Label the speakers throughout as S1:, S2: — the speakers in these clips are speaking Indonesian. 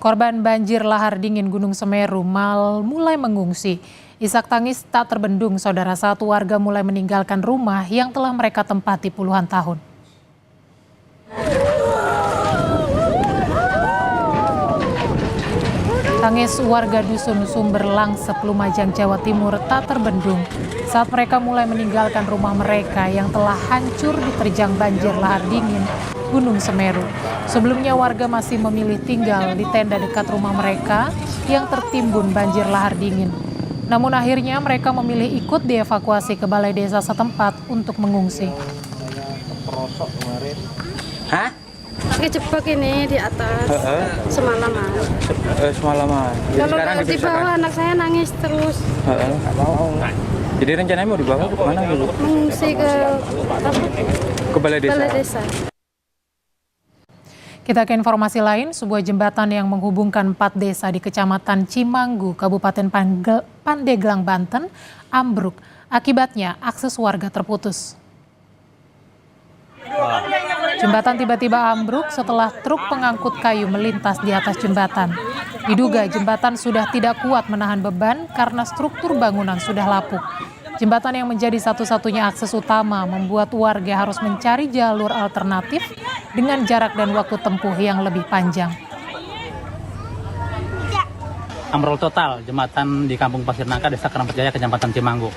S1: Korban banjir lahar dingin Gunung Semeru mulai mengungsi. Isak tangis tak terbendung, saudara, satu warga mulai meninggalkan rumah yang telah mereka tempati puluhan tahun. Tangis warga dusun Sumber Langsep, Lumajang, Jawa Timur tak terbendung saat mereka mulai meninggalkan rumah mereka yang telah hancur diterjang banjir lahar dingin Gunung Semeru. Sebelumnya warga masih memilih tinggal di tenda dekat rumah mereka yang tertimbun banjir lahar dingin. Namun akhirnya mereka memilih ikut dievakuasi ke balai desa setempat untuk mengungsi.
S2: Hah?
S3: Kejebak ini di atas semalaman.
S2: Semalaman.
S3: Kalau di bawah anak saya nangis terus.
S2: Jadi rencananya mau dibawa ke mana dulu?
S3: Mengungsi ke
S2: Balai desa.
S3: Balai desa.
S1: Kita ke informasi lain, sebuah jembatan yang menghubungkan 4 desa di Kecamatan Cimanggu, Kabupaten Pandeglang, Banten, ambruk. Akibatnya akses warga terputus. Jembatan tiba-tiba ambruk setelah truk pengangkut kayu melintas di atas jembatan. Diduga jembatan sudah tidak kuat menahan beban karena struktur bangunan sudah lapuk. Jembatan yang menjadi satu-satunya akses utama membuat warga harus mencari jalur alternatif dengan jarak dan waktu tempuh yang lebih panjang.
S4: Ambrol total jembatan di Kampung Pasir Nangka, Desa Keramat Jaya, Kecamatan Cimanggu.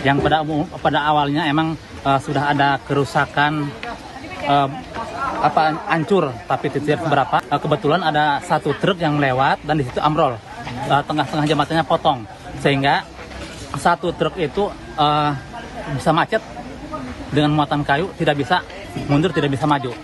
S4: Yang pada awalnya emang sudah ada kerusakan hancur, tapi tidak seberapa. Kebetulan ada satu truk yang lewat dan di situ ambrol. Tengah-tengah jembatannya potong sehingga satu truk itu bisa macet dengan muatan kayu, tidak bisa mundur, tidak bisa maju.